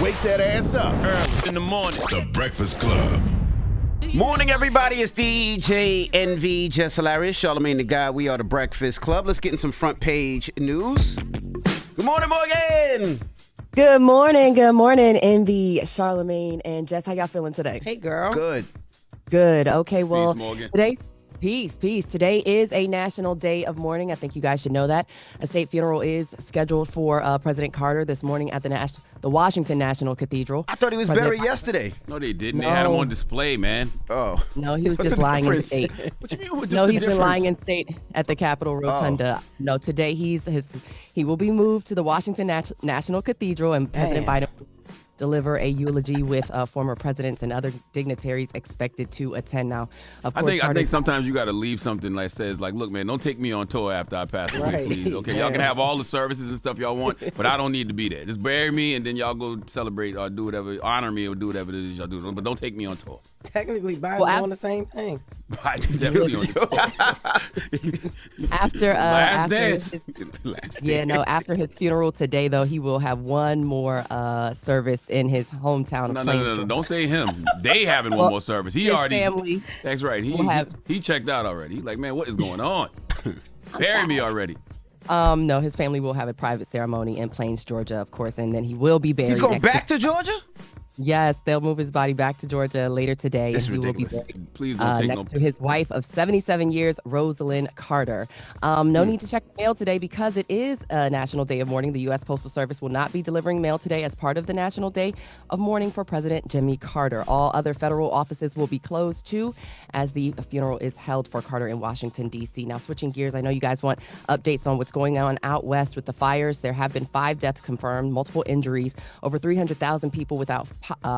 Wake that ass up. Early in the morning. The Breakfast Club. Morning, everybody. It's DJ NV, Jess Hilarious, Charlamagne the Guy. We are the Breakfast Club. Let's get in some front page news. Good morning, Morgan. Good morning, NV, Charlamagne, and Jess. How y'all feeling today? Hey, girl. Good. Okay, well, Peace, Morgan. today, peace. Today is a national day of mourning. I think you guys should know that. A state funeral is scheduled for President Carter this morning at the Washington National Cathedral. I thought he was buried yesterday. No, they didn't. They had him on display, man. Oh. No, he was What's just the lying in difference? state. What you mean? What's No, the he's been difference? lying in state at the Capitol Rotunda. No, today he will be moved to the Washington National Cathedral, and President Biden will deliver a eulogy with former presidents and other dignitaries expected to attend. Now, of course, I think sometimes you got to leave something that says, like, look, man, don't take me on tour after I pass away, Right. please. Okay, y'all can have all the services and stuff y'all want, but I don't need to be there. Just bury me, and then y'all go celebrate or do whatever, honor me or do whatever it is y'all do. But don't take me on tour. Technically, Biden's doing the same thing. Biden definitely on the tour. after Last dance. after his funeral today, though, he will have one more service in his hometown of Plains, No. Georgia. Don't say him. They having one Well, more service. He his already. family That's right. He checked out already. He's like, man, what is going on? Bury me already. No, his family will have a private ceremony in Plains, Georgia, of course, and then he will be buried. He's going next back to Georgia? Yes, they'll move his body back to Georgia later today. That's and he ridiculous. will be buried Please don't take next to his wife of 77 years, Rosalind Carter. No need to check the mail today because it is a National Day of Mourning. The U.S. Postal Service will not be delivering mail today as part of the National Day of Mourning for President Jimmy Carter. All other federal offices will be closed too as the funeral is held for Carter in Washington, D.C. Now, switching gears, I know you guys want updates on what's going on out west with the fires. There have been 5 deaths confirmed, multiple injuries, over 300,000 people without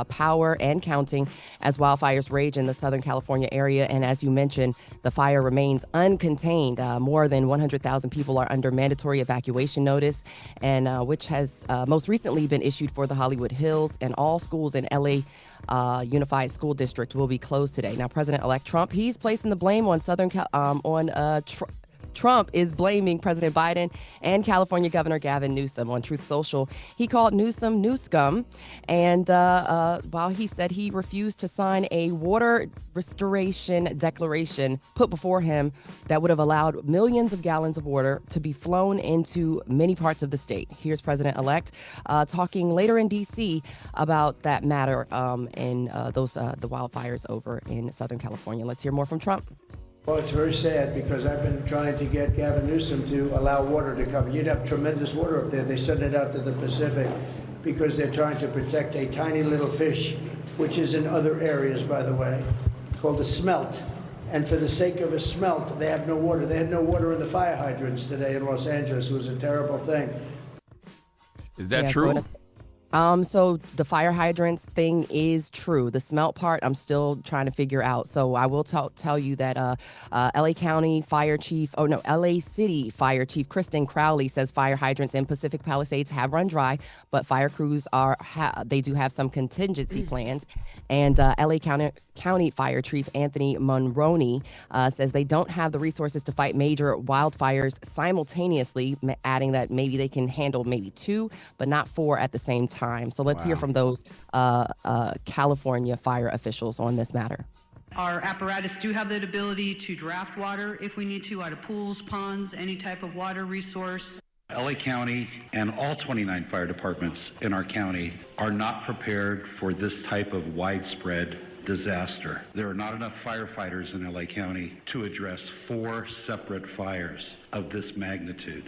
power and counting as wildfires rage in the Southern California area. And as you mentioned, the fire remains uncontained. More than 100,000 people are under mandatory evacuation notice, and which has most recently been issued for the Hollywood Hills, and all schools in LA Unified School District will be closed today. Now, President-elect Trump, he's placing the blame on Trump is blaming President Biden and California Governor Gavin Newsom. On Truth Social, he called Newsom new scum, and while he said he refused to sign a water restoration declaration put before him that would have allowed millions of gallons of water to be flown into many parts of the state. Here's President-elect talking later in D.C. about that matter and the wildfires over in Southern California. Let's hear more from Trump. Well, it's very sad because I've been trying to get Gavin Newsom to allow water to come. You'd have tremendous water up there. They send it out to the Pacific because they're trying to protect a tiny little fish, which is in other areas, by the way, called a smelt. And for the sake of a smelt, they have no water. They had no water in the fire hydrants today in Los Angeles. It was a terrible thing. Is that true? So the fire hydrants thing is true. The smelt part, I'm still trying to figure out. So I will tell you that LA City Fire Chief Kristen Crowley says fire hydrants in Pacific Palisades have run dry, but fire crews they do have some contingency plans. And LA County Fire Chief Anthony Monroney says they don't have the resources to fight major wildfires simultaneously, adding that maybe they can handle maybe 2, but not 4 at the same time. So let's hear from those California fire officials on this matter. Our apparatus do have the ability to draft water if we need to out of pools, ponds, any type of water resource. LA County and all 29 fire departments in our county are not prepared for this type of widespread disaster. There are not enough firefighters in LA County to address 4 separate fires of this magnitude.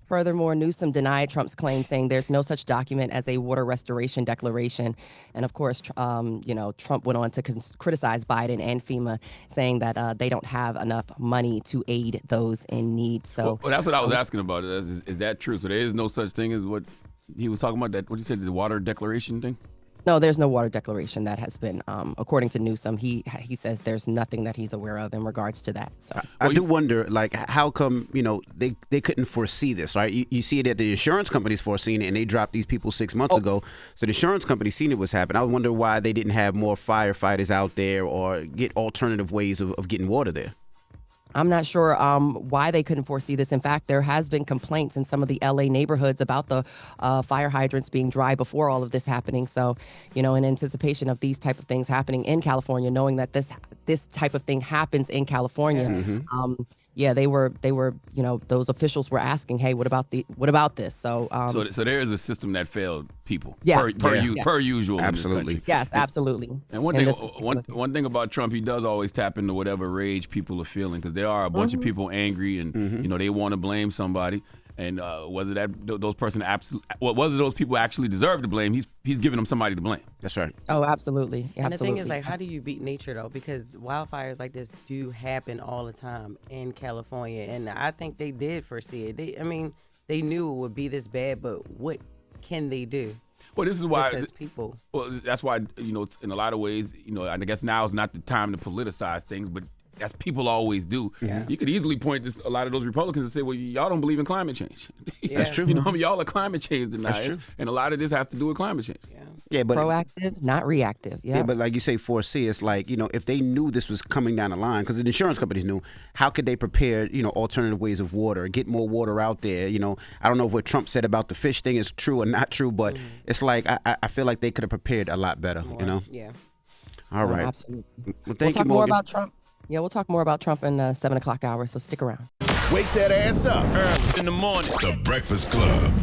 Furthermore, Newsom denied Trump's claim, saying there's no such document as a water restoration declaration. And of course, Trump went on to criticize Biden and FEMA, saying that they don't have enough money to aid those in need. So well, that's what I was asking about. Is that true? So there is no such thing as what he was talking about, that what you said, the water declaration thing? No, there's no water declaration that has been, according to Newsom, he says there's nothing that he's aware of in regards to that. So I do wonder, like, how come, they couldn't foresee this, right? You see that the insurance companies foreseen it, and they dropped these people 6 months ago. So the insurance company seen it was happening. I wonder why they didn't have more firefighters out there or get alternative ways of getting water there. I'm not sure why they couldn't foresee this. In fact, there has been complaints in some of the LA neighborhoods about the fire hydrants being dry before all of this happening. So, in anticipation of these type of things happening in California, knowing that this type of thing happens in California, they were, those officials were asking, hey, what about this? So, so there is a system that failed people. Yes. Per usual. Absolutely. In this country. Yes, absolutely. And one thing about Trump, he does always tap into whatever rage people are feeling, because there are a bunch of people angry and they want to blame somebody. And whether those people actually deserve to blame, he's giving them somebody to blame. That's right. Oh, absolutely. And the thing is, like, how do you beat nature, though? Because wildfires like this do happen all the time in California. And I think they did foresee it. They knew it would be this bad, but what can they do? Well, this is why as people. Well, that's why, in a lot of ways, I guess now is not the time to politicize things, but as people always do. Yeah. You could easily point to a lot of those Republicans and say, well, y'all don't believe in climate change. That's true. Y'all are climate change deniers, and a lot of this has to do with climate change. Yeah, but proactive, not reactive. Yeah, but like you say, foresee. It's like, if they knew this was coming down the line, because the insurance companies knew, how could they prepare, alternative ways of water, get more water out there? I don't know if what Trump said about the fish thing is true or not true, but it's like I feel like they could have prepared a lot better. Yeah. All right. Absolutely. Well, We'll talk you, more Morgan. about Trump. Yeah, we'll talk more about Trump in 7 o'clock hour, so stick around. Wake that ass up. Early in the morning. The Breakfast Club.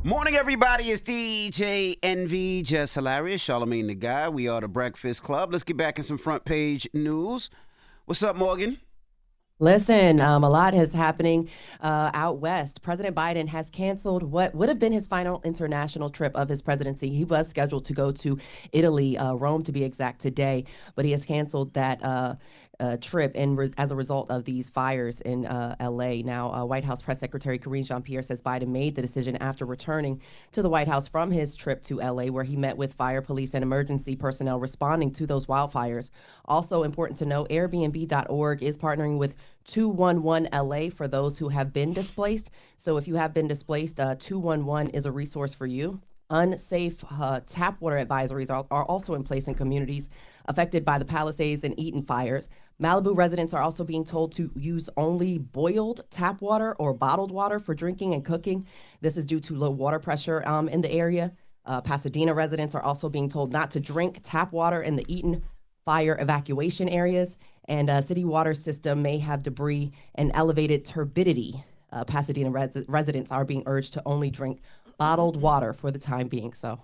Morning, everybody. It's DJ NV, Jess Hilarious, Charlamagne the Guy. We are the Breakfast Club. Let's get back in some front page news. What's up, Morgan? Listen, a lot is happening out west. President Biden has canceled what would have been his final international trip of his presidency. He was scheduled to go to Italy, Rome to be exact, today, but he has canceled that trip as a result of these fires in L.A. Now, White House Press Secretary Karine Jean-Pierre says Biden made the decision after returning to the White House from his trip to L.A., where he met with fire, police, and emergency personnel responding to those wildfires. Also important to know, Airbnb.org is partnering with 211 LA for those who have been displaced. So if you have been displaced, 211 is a resource for you. Unsafe tap water advisories are also in place in communities affected by the Palisades and Eaton fires. Malibu residents are also being told to use only boiled tap water or bottled water for drinking and cooking. This is due to low water pressure in the area. Pasadena residents are also being told not to drink tap water in the Eaton fire evacuation areas. And city water system may have debris and elevated turbidity. Pasadena residents are being urged to only drink bottled water for the time being. So,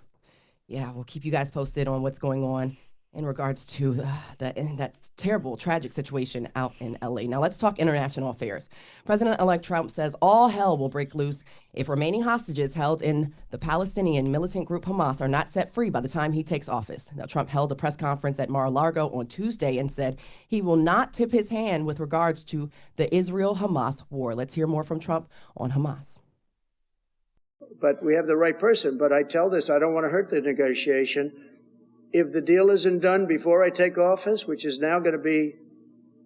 yeah, we'll keep you guys posted on what's going on in regards to that terrible, tragic situation out in LA. Now, let's talk international affairs. President-elect Trump says all hell will break loose if remaining hostages held in the Palestinian militant group Hamas are not set free by the time he takes office. Now, Trump held a press conference at Mar-a-Lago on Tuesday and said he will not tip his hand with regards to the Israel-Hamas war. Let's hear more from Trump on Hamas. But we have the right person. But I tell this, I don't want to hurt the negotiation. If the deal isn't done before I take office, which is now going to be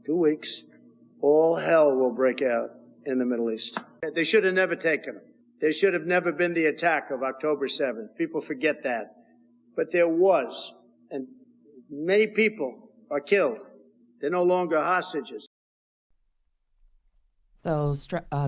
2 weeks, all hell will break out in the Middle East. They should have never taken them. There should have never been the attack of October 7th. People forget that. But there was, and many people are killed. They're no longer hostages. So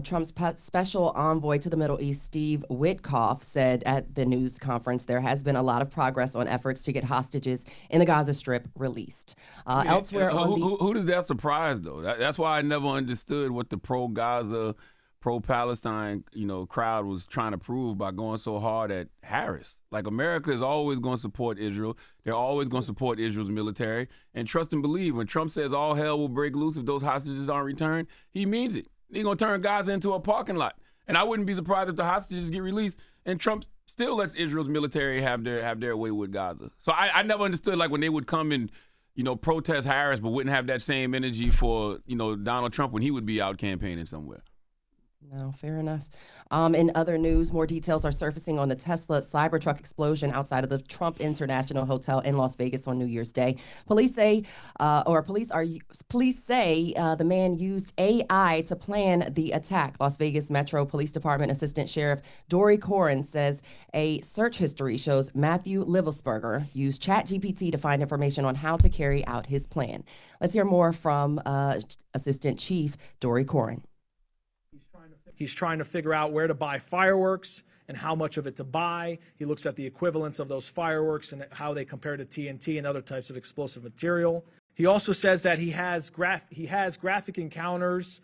Trump's special envoy to the Middle East, Steve Witkoff, said at the news conference there has been a lot of progress on efforts to get hostages in the Gaza Strip released. Elsewhere, who does that surprise, though? That's why I never understood what the pro-Gaza, pro-Palestine, crowd was trying to prove by going so hard at Harris. Like, America is always going to support Israel. They're always going to support Israel's military. And trust and believe, when Trump says all hell will break loose if those hostages aren't returned, he means it. He's going to turn Gaza into a parking lot. And I wouldn't be surprised if the hostages get released and Trump still lets Israel's military have their way with Gaza. So I never understood, like, when they would come and, protest Harris but wouldn't have that same energy for, Donald Trump when he would be out campaigning somewhere. No, fair enough. In other news, more details are surfacing on the Tesla Cybertruck explosion outside of the Trump International Hotel in Las Vegas on New Year's Day. Police say the man used AI to plan the attack. Las Vegas Metro Police Department Assistant Sheriff Dory Corin says a search history shows Matthew Livelsberger used ChatGPT to find information on how to carry out his plan. Let's hear more from Assistant Chief Dory Corin. He's trying to figure out where to buy fireworks and how much of it to buy. He looks at the equivalence of those fireworks and how they compare to TNT and other types of explosive material. He also says that he has graphic encounters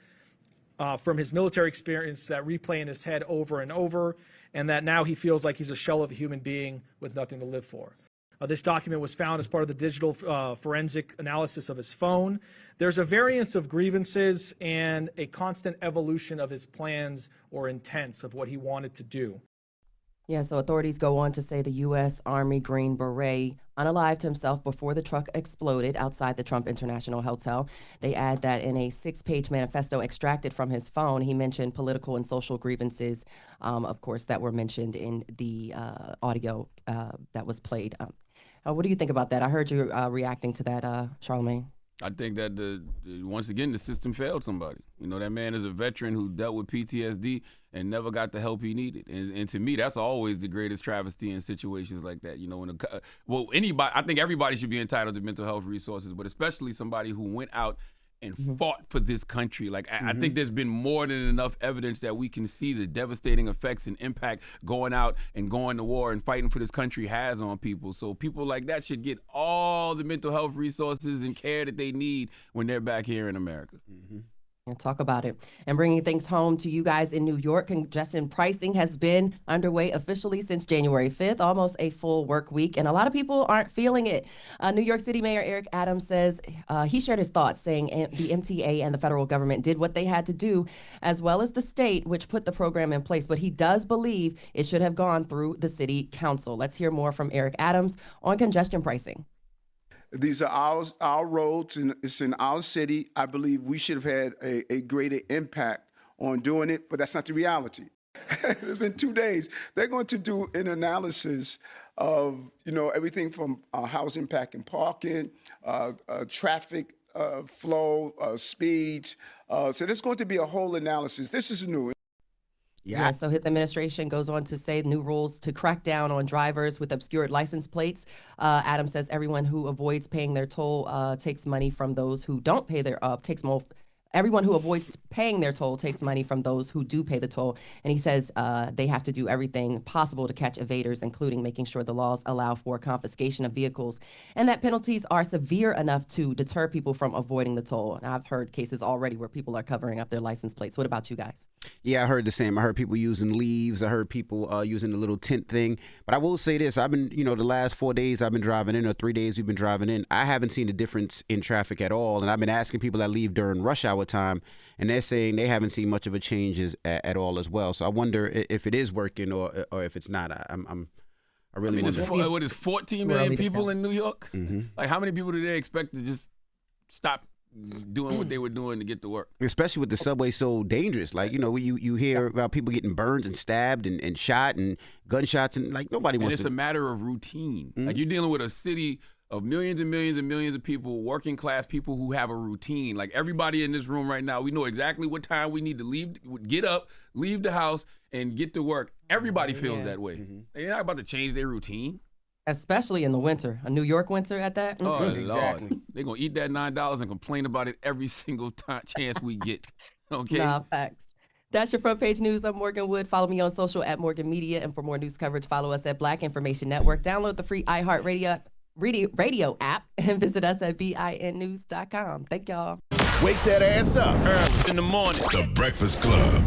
from his military experience that replay in his head over and over, and that now he feels like he's a shell of a human being with nothing to live for. This document was found as part of the digital forensic analysis of his phone. There's a variance of grievances and a constant evolution of his plans or intents of what he wanted to do. Yeah, so authorities go on to say the U.S. Army Green Beret unalived himself before the truck exploded outside the Trump International Hotel. They add that in a 6-page manifesto extracted from his phone, he mentioned political and social grievances, of course, that were mentioned in the audio that was played. What do you think about that? I heard you reacting to that, Charlamagne. I think that once again the system failed somebody. You know, that man is a veteran who dealt with PTSD and never got the help he needed. And to me, that's always the greatest travesty in situations like that. You know, anybody, I think everybody should be entitled to mental health resources, but especially somebody who went out and fought for this country. Like, I think there's been more than enough evidence that we can see the devastating effects and impact going out and going to war and fighting for this country has on people. So people like that should get all the mental health resources and care that they need when they're back here in America. And talk about it. And bringing things home to you guys in New York, congestion pricing has been underway officially since January 5th, almost a full work week. And a lot of people aren't feeling it. New York City Mayor Eric Adams says he shared his thoughts, saying the MTA and the federal government did what they had to do, as well as the state, which put the program in place. But he does believe it should have gone through the city council. Let's hear more from Eric Adams on congestion pricing. These are our roads, and it's in our city. I believe we should have had a greater impact on doing it, but that's not the reality. It's been 2 days. They're going to do an analysis of, everything from house impact and parking, traffic flow, speeds. So there's going to be a whole analysis. This is new. Yeah, so his administration goes on to say new rules to crack down on drivers with obscured license plates. Adams says everyone who avoids paying their toll takes money from those who don't pay their Everyone who avoids paying their toll takes money from those who do pay the toll. And he says they have to do everything possible to catch evaders, including making sure the laws allow for confiscation of vehicles and that penalties are severe enough to deter people from avoiding the toll. And I've heard cases already where people are covering up their license plates. What about you guys? Yeah, I heard the same. I heard people using leaves. I heard people using the little tent thing. But I will say this. I've been, the last 4 days I've been driving in, or 3 days we've been driving in. I haven't seen a difference in traffic at all. And I've been asking people that leave during rush hour time, and they're saying they haven't seen much of a change at all as well. So I wonder if it is working or if it's not. I really wonder. What is 14 million people in New York? Like, how many people do they expect to just stop doing what they were doing to get to work? Especially with the subway so dangerous. Like, you hear about people getting burned and stabbed and shot and gunshots, and like nobody wants to. And it's a matter of routine. Like, you're dealing with a city of millions and millions and millions of people, working class people who have a routine. Like, everybody in this room right now, we know exactly what time we need to leave, get up, leave the house, and get to work. Everybody feels that way. They're not about to change their routine. Especially in the winter, a New York winter at that. Oh, Lord. They're going to eat that $9 and complain about it every single chance we get. Okay? Nah, facts. That's your front page news. I'm Morgan Wood. Follow me on social at Morgan Media. And for more news coverage, follow us at Black Information Network. Download the free iHeartRadio radio app and visit us at BINnews.com. Thank y'all. Wake that ass up. Early in the morning. The Breakfast Club.